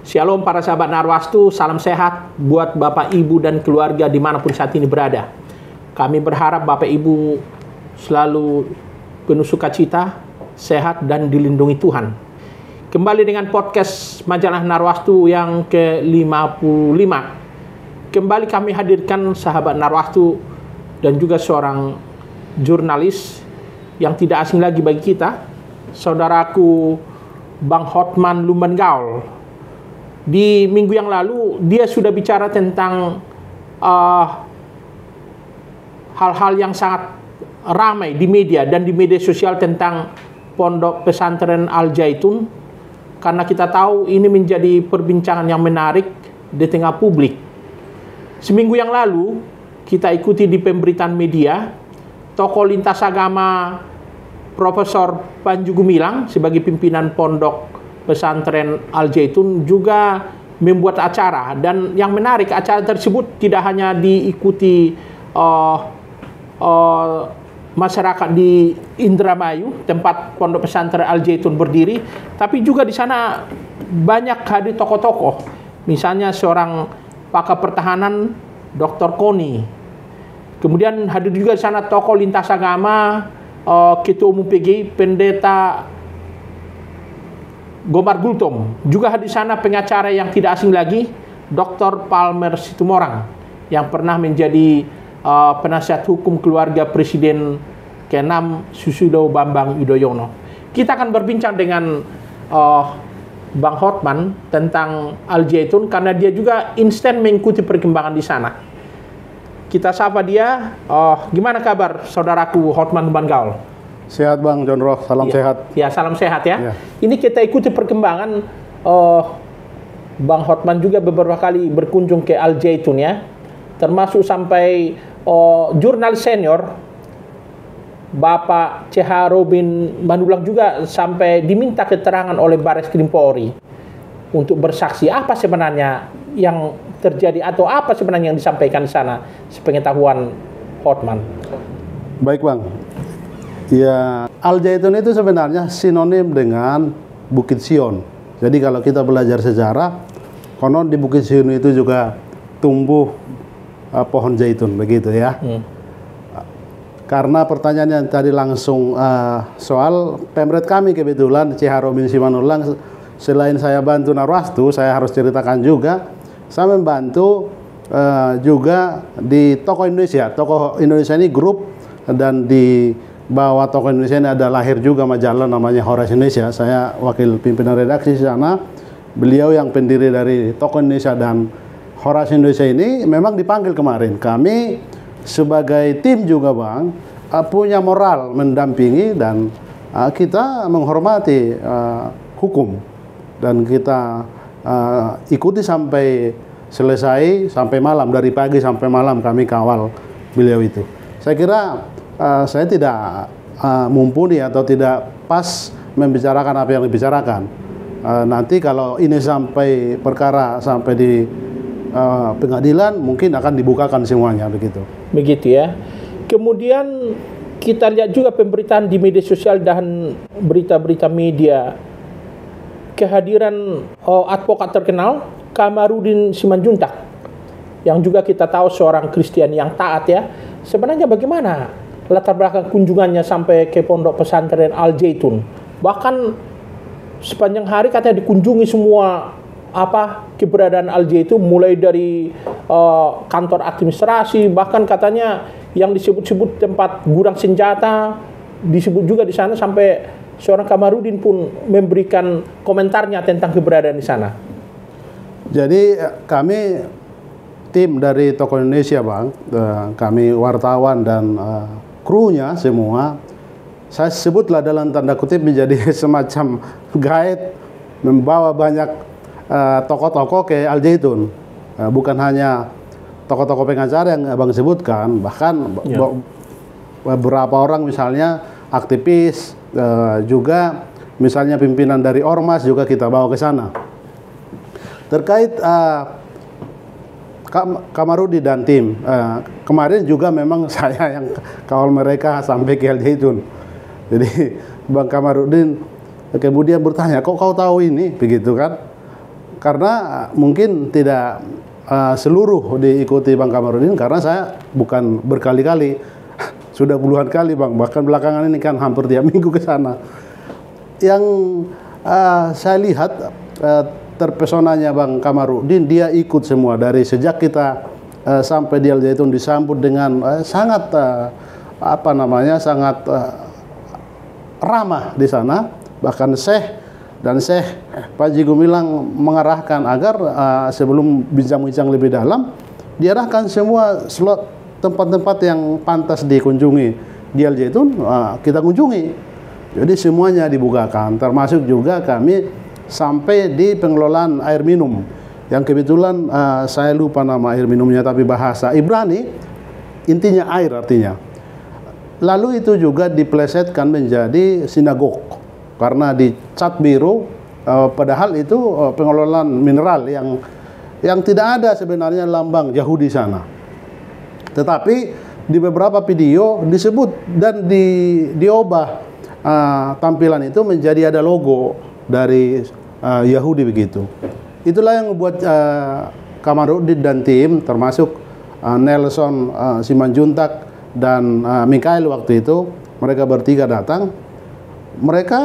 Shalom para sahabat Narwastu, salam sehat buat Bapak Ibu dan keluarga dimanapun saat ini berada. Kami berharap Bapak Ibu selalu penuh sukacita, sehat dan dilindungi Tuhan. Kembali dengan podcast majalah Narwastu yang ke-55. Kembali kami hadirkan sahabat Narwastu dan juga seorang jurnalis yang tidak asing lagi bagi kita, saudaraku Bang Hotman Lumban-Gaul. Di minggu yang lalu dia sudah bicara tentang hal-hal yang sangat ramai di media dan di media sosial tentang Pondok Pesantren Al Zaitun, karena kita tahu ini menjadi perbincangan yang menarik di tengah publik. Seminggu yang lalu kita ikuti di pemberitaan media tokoh lintas agama Profesor Panji Gumilang sebagai pimpinan Pondok Pesantren Al Zaitun juga membuat acara, dan yang menarik acara tersebut tidak hanya diikuti masyarakat di Indramayu tempat Pondok Pesantren Al Zaitun berdiri, tapi juga di sana banyak hadir tokoh-tokoh, misalnya seorang pakar pertahanan Dr. Koni, kemudian hadir juga di sana tokoh lintas agama, Ketua Umum PGI Pendeta Gomar Gultom, juga di sana pengacara yang tidak asing lagi, Dr. Palmer Situmorang, yang pernah menjadi penasihat hukum keluarga Presiden ke-6 Susilo Bambang Yudhoyono. Kita akan berbincang dengan Bang Hotman tentang Al Zaitun karena dia juga instan mengikuti perkembangan di sana. Kita sapa dia. Gimana kabar saudaraku Hotman Lumban-Gaul? Sehat Bang John Roh, salam sehat. Ya, salam sehat ya. Ya. Ini kita ikuti perkembangan. Bang Hotman juga beberapa kali berkunjung ke Al Zaitun ya, termasuk sampai jurnal senior Bapak CH Robin Manulang juga sampai diminta keterangan oleh Bareskrim Polri untuk bersaksi apa sebenarnya yang terjadi atau apa sebenarnya yang disampaikan di sana, sepengetahuan Hotman. Baik Bang. Ya, Al Zaitun itu sebenarnya sinonim dengan Bukit Sion. Jadi kalau kita belajar sejarah, konon di Bukit Sion itu juga tumbuh pohon zaitun, begitu ya. Karena pertanyaan yang tadi langsung soal pemret kami, kebetulan CH Robin Simanulang, selain saya bantu Narwastu, saya harus ceritakan juga, saya membantu juga di Tokoh Indonesia. Tokoh Indonesia ini grup, dan di bawah Tokoh Indonesia ini ada lahir juga majalah namanya Horas Indonesia. Saya wakil pimpinan redaksi di sana. Beliau yang pendiri dari Tokoh Indonesia dan Horas Indonesia ini memang dipanggil kemarin. Kami sebagai tim juga Bang punya moral mendampingi, dan kita menghormati hukum, dan kita ikuti sampai selesai, sampai malam, dari pagi sampai malam kami kawal beliau itu. Saya kira saya tidak mumpuni atau tidak pas membicarakan apa yang dibicarakan. Nanti kalau ini sampai perkara sampai di pengadilan, mungkin akan dibukakan semuanya begitu. Begitu ya. Kemudian kita lihat juga pemberitaan di media sosial dan berita-berita media kehadiran advokat terkenal Kamarudin Simanjuntak, yang juga kita tahu seorang Kristen yang taat ya. Sebenarnya bagaimana latar belakang kunjungannya sampai ke Pondok Pesantren Al Zaitun? Bahkan sepanjang hari katanya dikunjungi semua keberadaan Al Zaitun, mulai dari kantor administrasi, bahkan katanya yang disebut-sebut tempat gudang senjata disebut juga di sana, sampai seorang Kamarudin pun memberikan komentarnya tentang keberadaan di sana. Jadi kami tim dari Tokoh Indonesia Bang, kami wartawan dan krunya semua, saya sebutlah dalam tanda kutip menjadi semacam guide, membawa banyak tokoh-tokoh ke Al Zaitun. Bukan hanya tokoh-tokoh pengacara yang Abang sebutkan, bahkan beberapa orang misalnya aktivis, juga misalnya pimpinan dari Ormas juga kita bawa ke sana. Terkait Kamarudi dan tim, kemarin juga memang saya yang kawal mereka sampai ke Al Zaitun. Jadi Bang Kamarudin kemudian bertanya, kok kau tahu ini? Begitu kan. karena mungkin tidak seluruh diikuti Bang Kamarudin, karena saya bukan berkali-kali, sudah puluhan kali Bang, bahkan belakangan ini kan hampir tiap minggu ke sana. Yang saya lihat terpesonanya Bang Kamarudin, dia ikut semua dari sejak kita sampai di Al Zaitun disambut dengan sangat sangat ramah di sana. Bahkan Syekh Panji Gumilang mengarahkan agar sebelum bincang-bincang lebih dalam, diarahkan semua slot tempat-tempat yang pantas dikunjungi di Al Zaitun, kita kunjungi. Jadi semuanya dibukakan, termasuk juga kami sampai di pengelolaan air minum, yang kebetulan saya lupa nama air minumnya, tapi bahasa Ibrani intinya air artinya. Lalu itu juga diplesetkan menjadi sinagog, karena dicat biru, padahal itu pengelolaan mineral yang tidak ada sebenarnya lambang Yahudi sana. Tetapi di beberapa video disebut dan diubah tampilan itu menjadi ada logo dari Yahudi begitu. Itulah yang membuat Kamarudin dan tim, termasuk Nelson Simanjuntak dan Mikael waktu itu, mereka bertiga datang. Mereka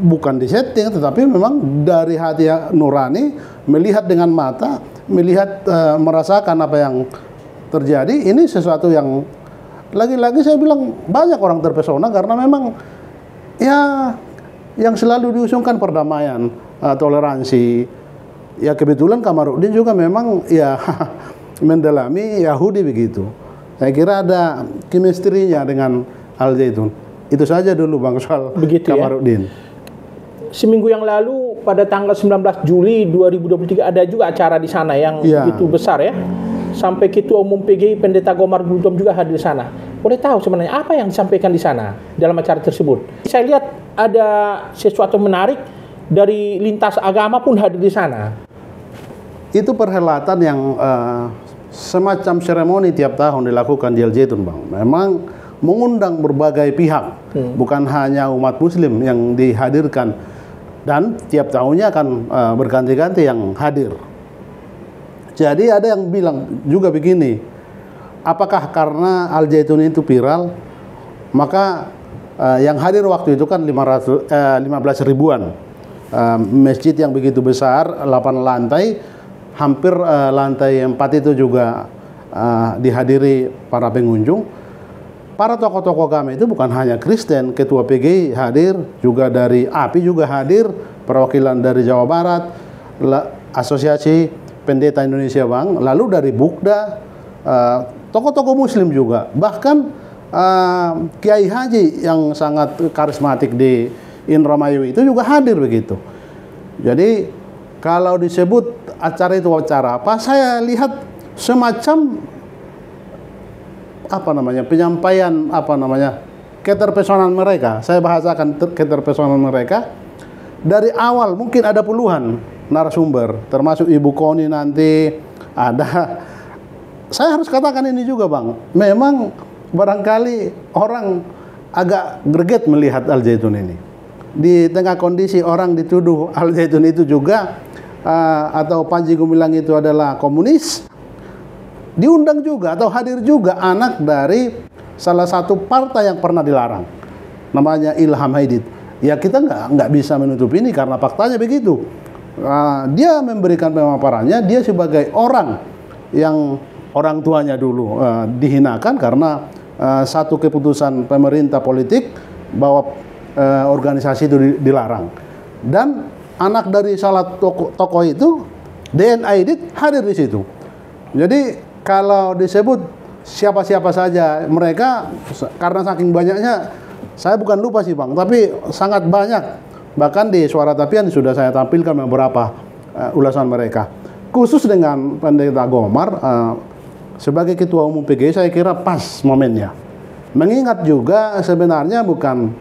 bukan disetting, tetapi memang dari hati nurani, melihat dengan mata, melihat merasakan apa yang terjadi. Ini sesuatu yang lagi-lagi saya bilang banyak orang terpesona, karena memang ya yang selalu diusungkan perdamaian, toleransi. Ya kebetulan Kamarudin juga memang ya mendalami Yahudi begitu. Saya kira ada chemistry-nya dengan Al Zaitun. Itu saja dulu Bang soal begitu Kamarudin. Ya? Seminggu yang lalu pada tanggal 19 Juli 2023 ada juga acara di sana yang begitu besar ya. Sampai Ketua Umum PGI Pendeta Gomar Gultom juga hadir di sana. Boleh tahu sebenarnya apa yang disampaikan di sana dalam acara tersebut? Saya lihat ada sesuatu menarik, dari lintas agama pun hadir di sana. Itu perhelatan yang semacam seremoni tiap tahun dilakukan di Al Zaitun Bang. Memang mengundang berbagai pihak, bukan hanya umat Muslim yang dihadirkan, dan tiap tahunnya akan berganti-ganti yang hadir. Jadi ada yang bilang juga begini, apakah karena Al Zaitun itu viral, maka yang hadir waktu itu kan 15 ribuan, masjid yang begitu besar, 8 lantai, hampir lantai 4 itu juga dihadiri para pengunjung. Para tokoh-tokoh agama itu bukan hanya Kristen, Ketua PGI hadir, juga dari API juga hadir, perwakilan dari Jawa Barat, Asosiasi Pendeta Indonesia Bang, lalu dari Bukda, tokoh-tokoh Muslim juga, bahkan Kiai Haji yang sangat karismatik di Indramayu itu juga hadir begitu. Jadi kalau disebut acara itu acara apa, saya lihat semacam penyampaian keterpesonan mereka. Saya bahasakan keterpesonan mereka dari awal. Mungkin ada puluhan narasumber, termasuk Ibu Koni nanti ada. Saya harus katakan ini juga Bang, memang barangkali orang agak greget melihat Al Zaitun ini. Di tengah kondisi orang dituduh Al Zaitun itu juga atau Panji Gumilang itu adalah komunis, diundang juga atau hadir juga anak dari salah satu partai yang pernah dilarang, namanya Ilham Haidit. Ya kita nggak bisa menutup ini karena faktanya begitu. Dia memberikan pemaparannya, dia sebagai orang yang orang tuanya dulu dihinakan karena satu keputusan pemerintah politik bahwa organisasi itu dilarang, dan anak dari salah tokoh itu DN Aidit hadir di situ. Jadi kalau disebut siapa-siapa saja mereka, karena saking banyaknya, saya bukan lupa sih Bang, tapi sangat banyak. Bahkan di Suara Tapian sudah saya tampilkan beberapa ulasan mereka. Khusus dengan Pendeta Gomar sebagai Ketua Umum PGI, saya kira pas momennya. Mengingat juga sebenarnya bukan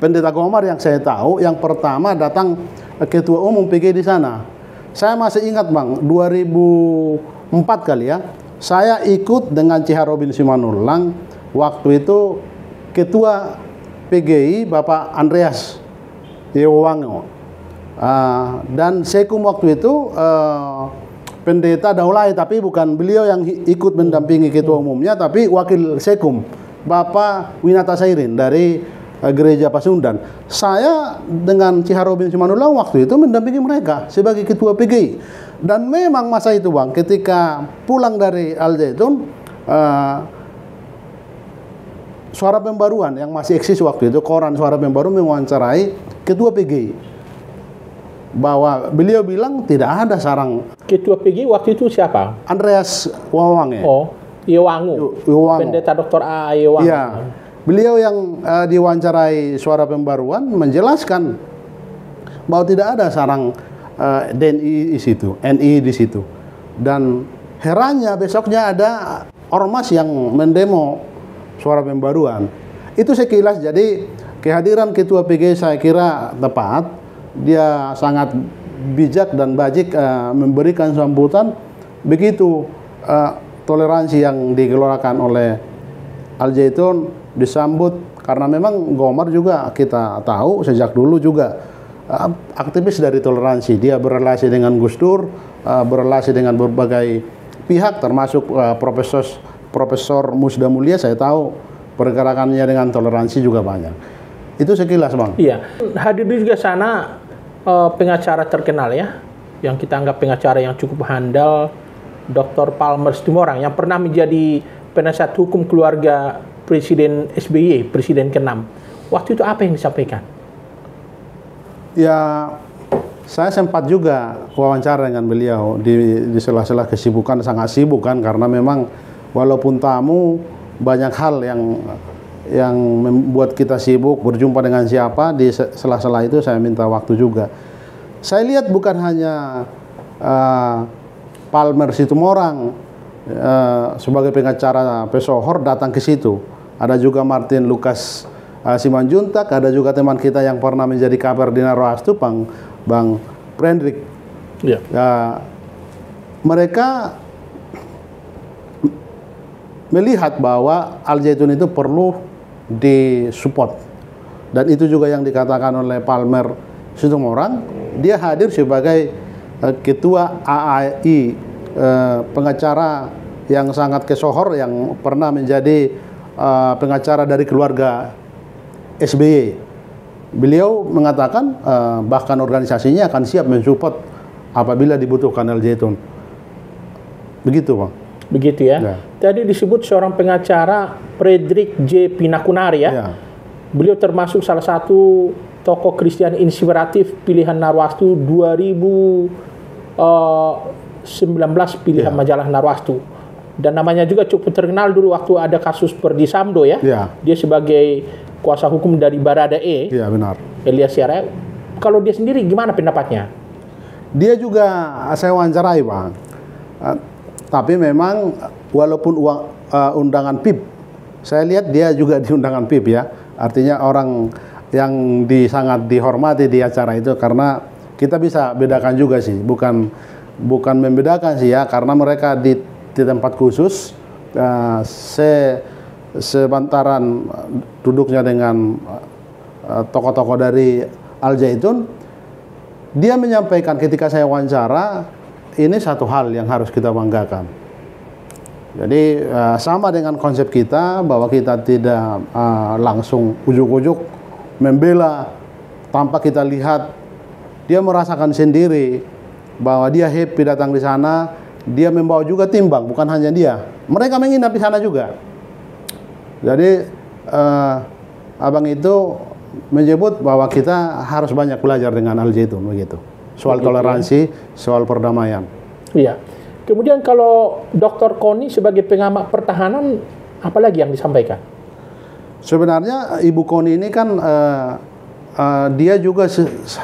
Pendeta Gomar yang saya tahu yang pertama datang Ketua Umum PGI di sana. Saya masih ingat Bang, 2004 kali ya, saya ikut dengan CH Robin Simanullang, waktu itu Ketua PGI Bapak Andreas Yewango. Dan Sekum waktu itu pendeta Daulay, tapi bukan beliau yang ikut mendampingi ketua umumnya, tapi wakil Sekum, Bapak Winata Sairin dari Gereja Pasundan. Saya dengan Ci Harobin Simanullah waktu itu mendampingi mereka sebagai ketua PGI. Dan memang masa itu Bang, ketika pulang dari Al Zaitun, Suara Pembaruan yang masih eksis waktu itu, koran Suara Pembaruan mewawancarai ketua PGI, bahwa beliau bilang tidak ada sarang. Ketua PGI waktu itu siapa? Andreas Wawang ya. Oh, Yewangu. Pendeta Dr. A. Yewangu. Iya. Beliau yang diwawancarai Suara Pembaruan menjelaskan bahwa tidak ada sarang DNI di situ, NI di situ. Dan herannya besoknya ada ormas yang mendemo Suara Pembaruan. Itu sekilas, jadi kehadiran ketua PGI saya kira tepat. Dia sangat bijak dan bajik memberikan sambutan. Begitu toleransi yang digelorakan oleh Al Zaitun disambut, karena memang Gomar juga kita tahu sejak dulu juga aktivis dari toleransi. Dia berrelasi dengan Gus Dur, berrelasi dengan berbagai pihak, termasuk Profesor Musda Mulia. Saya tahu pergerakannya dengan toleransi juga banyak. Itu sekilas Bang. Iya, hadir juga sana pengacara terkenal ya, yang kita anggap pengacara yang cukup handal, Dr. Palmer Situmorang, yang pernah menjadi penasihat hukum keluarga Presiden SBY, Presiden ke-6. Waktu itu apa yang disampaikan? Ya, saya sempat juga wawancara dengan beliau di sela-sela kesibukan, sangat sibuk kan, karena memang walaupun tamu, banyak hal yang membuat kita sibuk berjumpa dengan siapa. Di sela-sela itu saya minta waktu juga. Saya lihat bukan hanya Palmer Situmorang sebagai pengacara pesohor datang ke situ. Ada juga Martin Lucas Simanjuntak, ada juga teman kita yang pernah menjadi kabar di Narwastu, Bang Prendrik. Ya. Mereka melihat bahwa Al Zaitun itu perlu disupport, dan itu juga yang dikatakan oleh Palmer Situmorang. Dia hadir sebagai ketua AAI, pengacara yang sangat kesohor, yang pernah menjadi pengacara dari keluarga SBY. Beliau mengatakan bahkan organisasinya akan siap mensupport apabila dibutuhkan Al Zaitun. Begitu Bang. Begitu ya. Ya. Tadi disebut seorang pengacara, Frederick J. Pinakunari ya. Ya. Beliau termasuk salah satu tokoh Kristen inspiratif pilihan Narwastu 2019 pilihan majalah Narwastu. Dan namanya juga cukup terkenal dulu waktu ada kasus Perdi Sambo ya. Ya. Dia sebagai kuasa hukum dari Baradae. Iya benar. Elias Syara. Kalau dia sendiri gimana pendapatnya? Dia juga saya wawancarai Bang. Tapi memang walaupun undangan PIP, saya lihat dia juga di undangan PIP ya. Artinya orang yang sangat dihormati di acara itu, karena kita bisa bedakan juga sih, bukan membedakan sih ya, karena mereka di tempat khusus, sebantaran duduknya dengan tokoh-tokoh dari Al Zaitun. Dia menyampaikan ketika saya wawancara, ini satu hal yang harus kita banggakan. Jadi sama dengan konsep kita, bahwa kita tidak langsung ujuk-ujuk membela tanpa kita lihat. Dia merasakan sendiri bahwa dia happy datang di sana. Dia membawa juga timbang, bukan hanya dia. Mereka menginap di sana juga. Jadi abang itu menyebut bahwa kita harus banyak belajar dengan Al Zaitun begitu. Soal toleransi, soal perdamaian. Iya. Kemudian kalau Dr. Koni sebagai pengamat pertahanan, apa lagi yang disampaikan? Sebenarnya Ibu Koni ini kan dia juga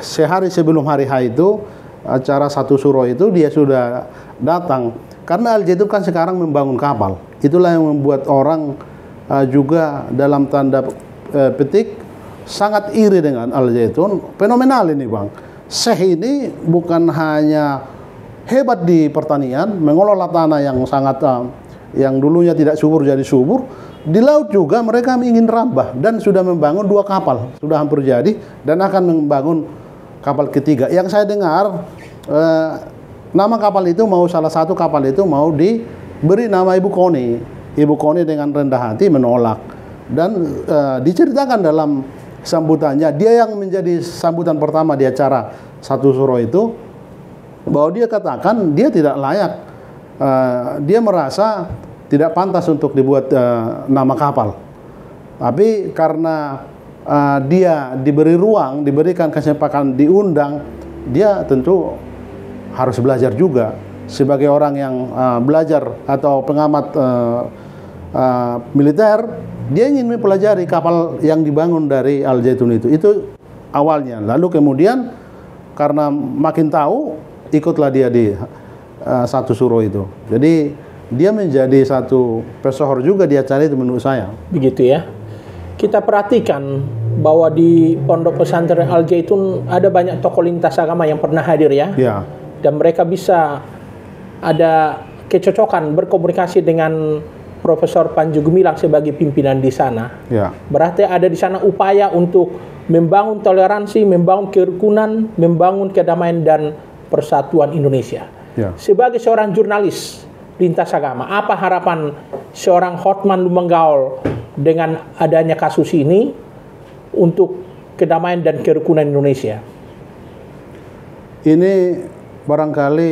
sehari sebelum hari H itu, acara satu suro itu dia sudah datang. Karena Al Zaitun kan sekarang membangun kapal. Itulah yang membuat orang juga dalam tanda petik sangat iri dengan Al Zaitun. Fenomenal ini Bang. Syekh ini bukan hanya hebat di pertanian, mengelola tanah yang sangat yang dulunya tidak subur jadi subur. Di laut juga mereka ingin rambah dan sudah membangun 2 kapal, sudah hampir jadi, dan akan membangun kapal ketiga. Yang saya dengar nama kapal itu salah satu kapal itu mau diberi nama Ibu Koni. Ibu Koni dengan rendah hati menolak. Dan diceritakan dalam sambutannya, dia yang menjadi sambutan pertama di acara Satu Suro itu, bahwa dia katakan dia tidak layak, dia merasa tidak pantas untuk dibuat nama kapal. Tapi karena dia diberi ruang, diberikan kesempatan diundang, dia tentu harus belajar juga. Sebagai orang yang belajar atau pengamat militer, dia ingin mempelajari kapal yang dibangun dari Al Zaitun itu. Itu awalnya. Lalu kemudian karena makin tahu, ikutlah dia di Satu Suro itu. Jadi dia menjadi satu pesohor juga di acara itu menurut saya. Begitu ya. Kita perhatikan bahwa di Pondok Pesantren Al Zaitun ada banyak tokoh lintas agama yang pernah hadir ya. Ya. Dan mereka bisa ada kecocokan berkomunikasi dengan Profesor Panji Gumilang sebagai pimpinan di sana. Ya. Berarti ada di sana upaya untuk membangun toleransi, membangun kerukunan, membangun kedamaian dan persatuan Indonesia. Ya. Sebagai seorang jurnalis lintas agama, apa harapan seorang Hotman Lumenggaol dengan adanya kasus ini untuk kedamaian dan kerukunan Indonesia? Ini barangkali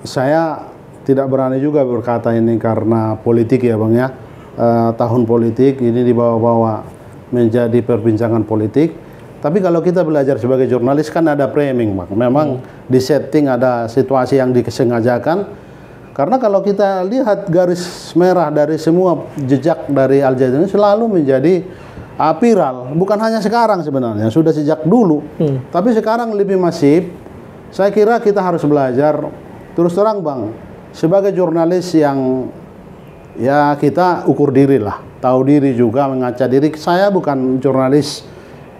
saya tidak berani juga berkata ini karena politik ya Bang ya. Tahun politik ini dibawa-bawa menjadi perbincangan politik. Tapi kalau kita belajar sebagai jurnalis kan ada framing Bang. Memang disetting, ada situasi yang disengajakan. Karena kalau kita lihat garis merah dari semua jejak dari Al Zaitun selalu menjadi viral. Bukan hanya sekarang sebenarnya, sudah sejak dulu. Tapi sekarang lebih masif. Saya kira kita harus belajar, terus terang Bang, sebagai jurnalis yang ya kita ukur diri lah, tahu diri juga, mengaca diri. Saya bukan jurnalis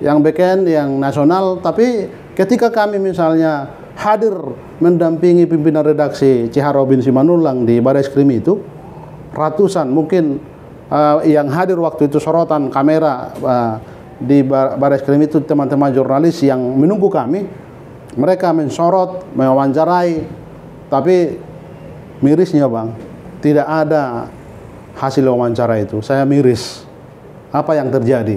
yang beken, yang nasional, tapi ketika kami misalnya hadir mendampingi pimpinan redaksi Chiharo bin Simanullang di Bareskrim itu, ratusan mungkin yang hadir waktu itu sorotan kamera di Bareskrim itu teman-teman jurnalis yang menunggu kami, mereka mensorot, mewawancarai, tapi mirisnya Bang, tidak ada hasil wawancara itu. Saya miris. Apa yang terjadi?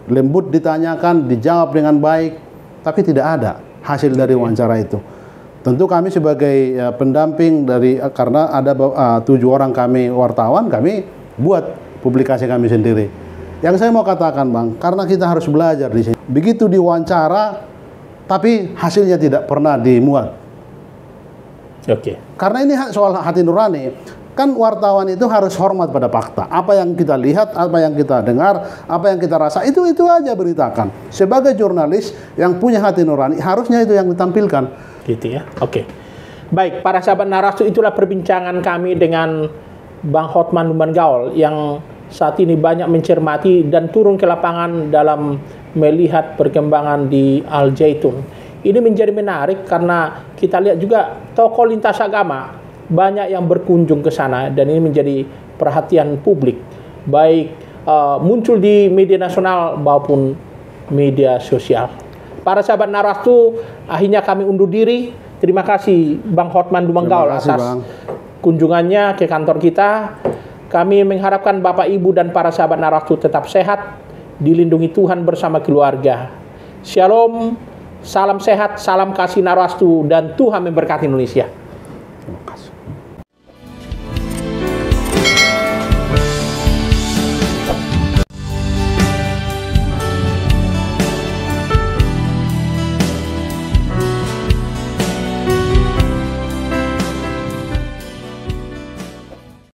Lembut ditanyakan, dijawab dengan baik, tapi tidak ada hasil dari wawancara itu. Tentu kami sebagai pendamping dari, karena ada 7 orang kami wartawan, kami buat publikasi kami sendiri. Yang saya mau katakan Bang, karena kita harus belajar di sini. Begitu diwawancara, tapi hasilnya tidak pernah dimuat. Oke. Karena ini soal hati nurani. Kan wartawan itu harus hormat pada fakta. Apa yang kita lihat, apa yang kita dengar, apa yang kita rasa, itu aja beritakan. Sebagai jurnalis yang punya hati nurani, harusnya itu yang ditampilkan. Gitu ya. Oke. Baik, para sahabat Narastu, itulah perbincangan kami dengan Bang Hotman Lumenggaol yang saat ini banyak mencermati dan turun ke lapangan dalam melihat perkembangan di Al Zaitun. Ini menjadi menarik karena kita lihat juga tokoh lintas agama banyak yang berkunjung ke sana, dan ini menjadi perhatian publik, baik muncul di media nasional maupun media sosial. Para sahabat Narastu, akhirnya kami undur diri. Terima kasih Bang Hotman Lumenggaol atas kunjungannya ke kantor kita. Kami mengharapkan Bapak Ibu dan para sahabat Narastu tetap sehat, dilindungi Tuhan bersama keluarga. Shalom, salam sehat, salam kasih Narastu, dan Tuhan memberkati Indonesia. Terima kasih.